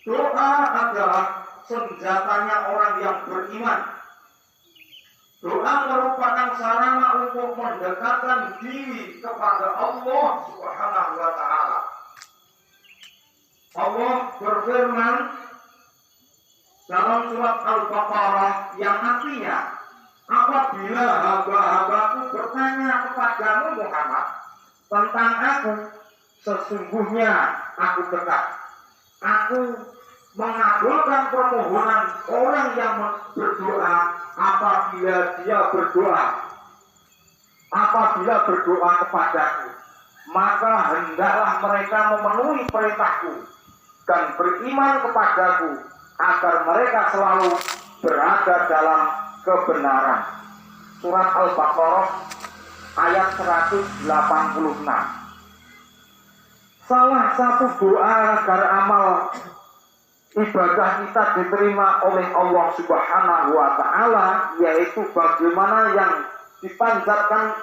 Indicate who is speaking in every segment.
Speaker 1: Doa adalah senjatanya orang yang beriman. Doa merupakan sarana untuk mendekatkan diri kepada Allah Subhanahu wa Ta'ala. Allah berfirman dalam surat Al-Baqarah yang artinya, apabila hamba-hambaku bertanya kepadamu Muhammad tentang aku, sesungguhnya aku dekat. Aku mengabulkan permohonan orang yang berdoa apabila dia berdoa. Apabila berdoa kepadaku, maka hendaklah mereka memenuhi perintahku dan beriman kepadaku agar mereka selalu berada dalam kebenaran. Surat Al-Baqarah ayat 186. Salah satu doa agar amal ibadah kita diterima oleh Allah Subhanahu wa Ta'ala, yaitu bagaimana yang dipanjatkan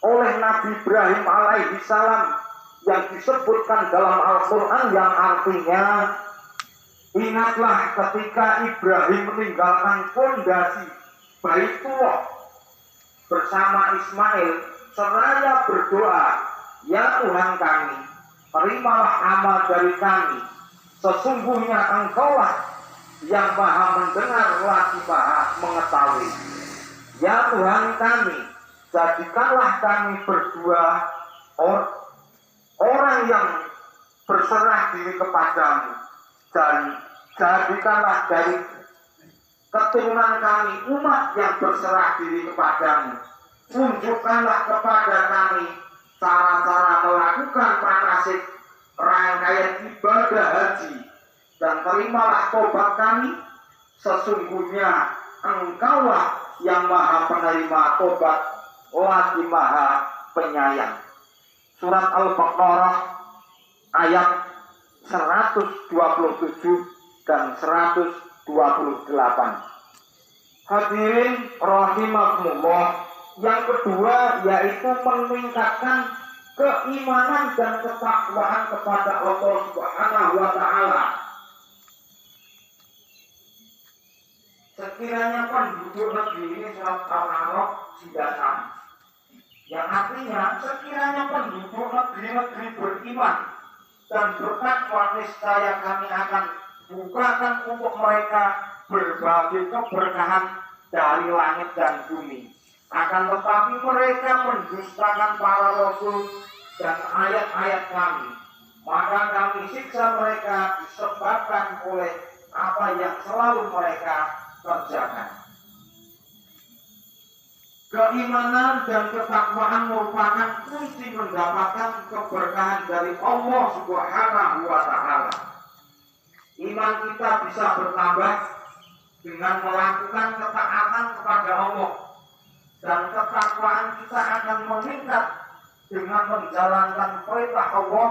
Speaker 1: oleh Nabi Ibrahim alaihi salam yang disebutkan dalam Al-Quran, yang artinya, ingatlah ketika Ibrahim meninggalkan fondasi Baitullah bersama Ismail seraya berdoa, ya Tuhan kami, terimalah amal dari kami, sesungguhnya Engkaulah yang maha mendengar lagi maha mengetahui. Ya Tuhan kami, jadikanlah kami berdua orang yang berserah diri kepadamu, dan jadikanlah dari keturunan kami umat yang berserah diri kepadamu. Tunjukkanlah kepada kami cara-cara melakukan manasik rangkaian ibadah haji, dan terimalah tobat kami, sesungguhnya Engkaulah yang maha penerima tobat lagi maha penyayang. Surat Al-Baqarah ayat 127 dan 128. Hadirin rahimakumullah, yang kedua yaitu meningkatkan keimanan dan ketakwaan kepada Allah Subhanahu wa Ta'ala. Sekiranya penduduk negeri ini, surat Al-A'raf 96, yang artinya sekiranya penduduk negeri-negeri beriman dan bertakwa, niscaya kami akan bukakan untuk mereka berbagai keberkahan dari langit dan bumi. Akan tetapi mereka mendustakan para rasul dan ayat-ayat kami, maka kami siksa mereka disebabkan oleh apa yang selalu mereka kerjakan. Keimanan dan ketakwaan merupakan kunci mendapatkan keberkahan dari Allah Subhanahu wa Ta'ala. Iman kita bisa bertambah dengan melakukan ketaatan kepada Allah, dan ketakwaan kita akan meningkat dengan menjalankan perintah Allah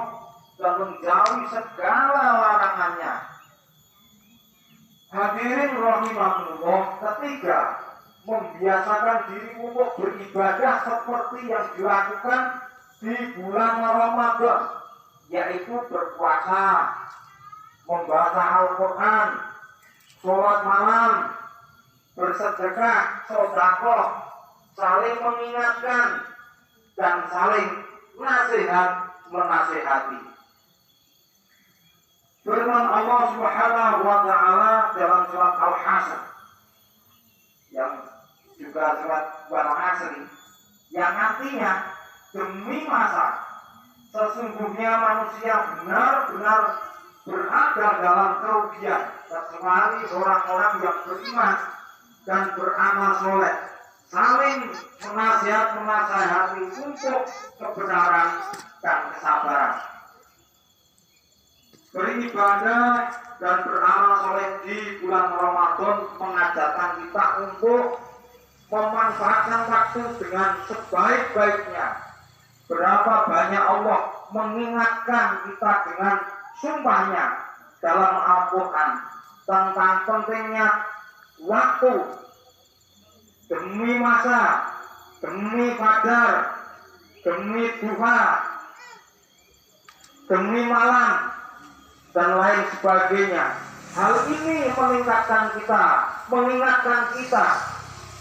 Speaker 1: dan menjauhi segala larangannya. Hadirin rahimakumullah, ketiga, membiasakan diri untuk beribadah seperti yang dilakukan di bulan Ramadan, yaitu berpuasa, membaca Al-Quran, sholat malam, bersedekah, sedekah, saling mengingatkan, dan saling nasihat menasihati. Firman Allah Subhanahu wa Ta'ala dalam surat Al-Hasyr, yang juga surat Al-Asr, yang artinya, demi masa sesungguhnya manusia benar-benar berada dalam kerugian, kecuali orang-orang yang beriman dan beramal soleh, saling menasihati untuk kebenaran dan kesabaran. Beribadah dan beramal soleh di bulan Ramadan mengajarkan kita untuk memanfaatkan waktu dengan sebaik-baiknya. Berapa banyak Allah mengingatkan kita dengan sumpahnya dalam Al-Quran tentang pentingnya waktu, demi masa, demi fajar, demi duha, demi malam, dan lain sebagainya. Hal ini mengingatkan kita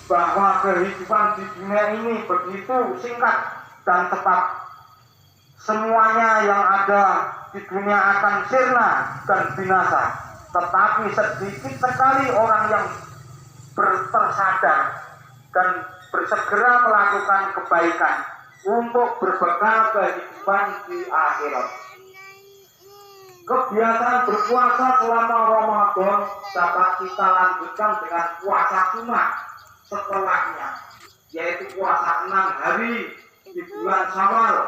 Speaker 1: bahwa kehidupan di dunia ini begitu singkat dan tetap. Semuanya yang ada di dunia akan sirna dan binasa, tetapi sedikit sekali orang yang tersadar dan bersegera melakukan kebaikan untuk berbekal kehidupan di akhirat. Kebiasaan berpuasa selama Ramadan dapat kita lanjutkan dengan puasa sunnah setelahnya, yaitu puasa 6 hari di bulan Syawal,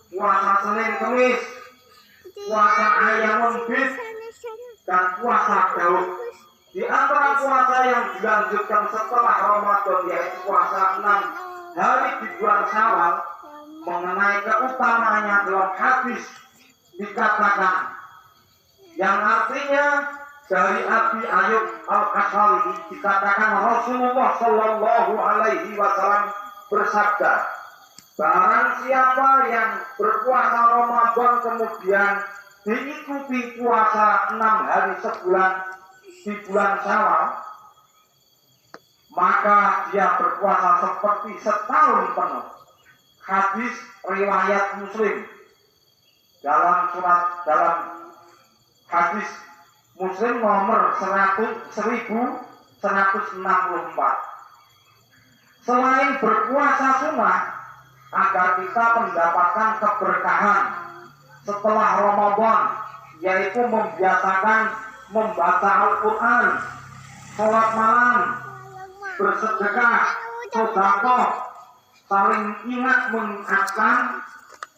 Speaker 1: puasa Senin Kemis, puasa Ayyamun Bid, dan puasa Daud. Di antara puasa yang dilanjutkan setelah Ramadan yaitu puasa 6 hari di bulan Syawal, mengenai keutamanya dalam hadis dikatakan, yang artinya dari Abi Ayyub Al-Ash'ari dikatakan Rasulullah Shallallahu Alaihi Wasallam bersabda, barang siapa yang berpuasa Ramadan kemudian diikuti puasa 6 hari sebulan di bulan Syawal, maka dia berpuasa seperti setahun penuh. Hadis riwayat Muslim. Dalam hadis Muslim nomor 1164. Selain berpuasa sunnah agar kita mendapatkan keberkahan setelah Ramadan, yaitu membiasakan membaca Al-Quran, sholat malam, bersedekah, sedekah, saling ingat mengingatkan,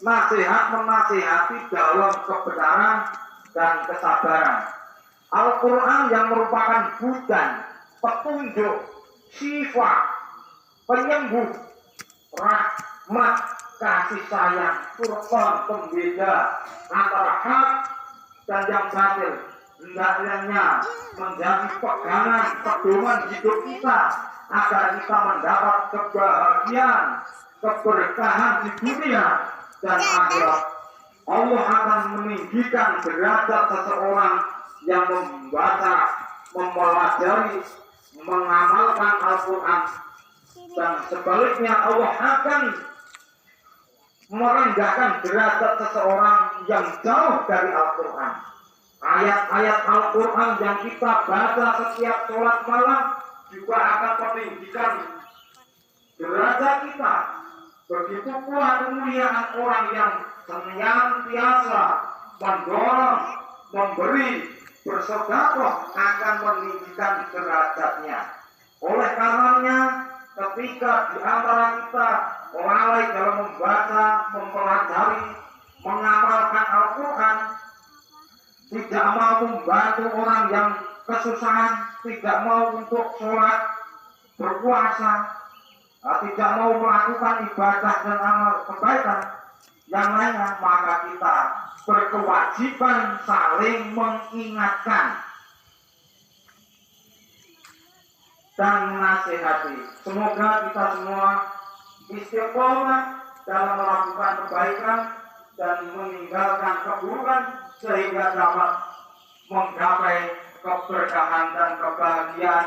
Speaker 1: nasihat menasihati dalam kebenaran dan kesabaran. Al-Quran yang merupakan hujan, petunjuk, syifa, penyembuh, rahmat, kasih sayang, furqan, pembeda antara hak dan yang batil, hendaknya menjadi pegangan pedoman hidup kita agar kita mendapat kebahagiaan, keberkahan di dunia dan akhirat. Allah akan meninggikan derajat seseorang yang membaca, mempelajari, mengamalkan Al-Quran, dan sebaliknya Allah akan merendahkan derajat seseorang yang jauh dari Al-Quran. Ayat-ayat Al-Quran yang kita baca setiap sholat malam juga akan meninggikan derajat kita. Begitu pula kemuliaan orang yang senantiasa mendorong, memberi, bersedekah akan meninggikan derajatnya. Oleh karenanya, ketika di antara kita lalai dalam membaca, mempelajari, mengamalkan Al-Quran, tidak mau membantu orang yang kesusahan, tidak mau untuk sholat, berpuasa, tidak mau melakukan ibadah dan amal kebaikan yang lainnya, maka kita berkewajiban saling mengingatkan dan menasihati. Semoga kita semua istiqomah dalam melakukan kebaikan dan meninggalkan keburukan sehingga dapat menggapai keberkahan dan kebahagiaan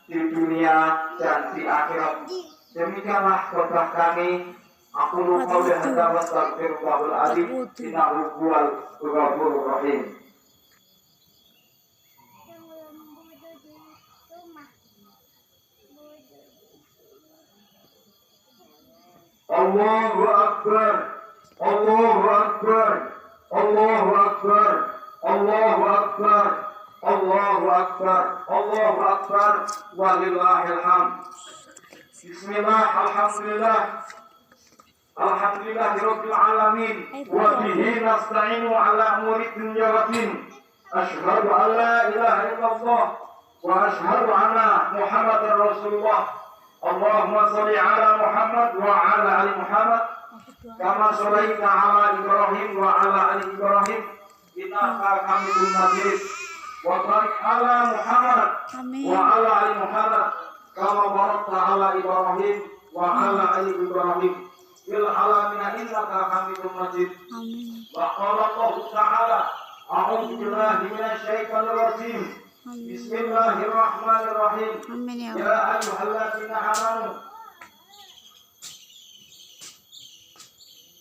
Speaker 1: di dunia dan di akhirat. Demikianlah khotbah kami. Aku lupa dan hendak astagfirullahal adzim, innahu huwal ghafurur rahim. Allahu Akbar, Allahu Akbar, Allahu Akbar, Allahu Akbar, Allahu Akbar, Allahu Akbar, walillahil hamd. Bismillah, alhamdulillah, alhamdulillahirabbil alamin, wa bihi nasta'inu ala umuri dunya wa din. Asyhadu an la ilaha illallah wa asyhadu anna Muhammadar Rasulullah. Allahumma shalli ala Muhammad wa ala ali Muhammad kama shallaita ala Ibrahim wa ala ali Ibrahim innaka Hamidum Majid. Wa barik ala Muhammad wa ala ali Muhammad kama barakta ala Ibrahim wa ala ali Ibrahim fil alamin innaka Hamidum Majid. Wa qala Allah ta'ala a'udzu billahi minasy syaithanir rajim. Bismillahirrahmanirrahim.
Speaker 2: Amin ya
Speaker 1: Ya
Speaker 2: Allah.
Speaker 1: ayyuhalladzina amanu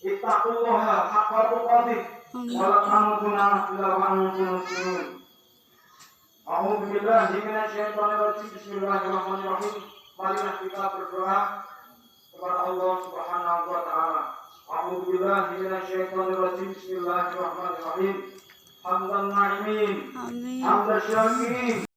Speaker 1: ittaqullaha haqqa tuqatih wa la tamutunna illa wa antum muslimun. A'udzu billahi minasyaitonir rajim. Bismillahirrahmanirrahim. Marilah kita berdoa kepada Allah Subhanahu wa taala. A'udzu billahi minasyaitonir rajim. Bismillahirrahmanirrahim. Hamdan na'imin.
Speaker 2: Amin.
Speaker 1: Hamdan syakirin.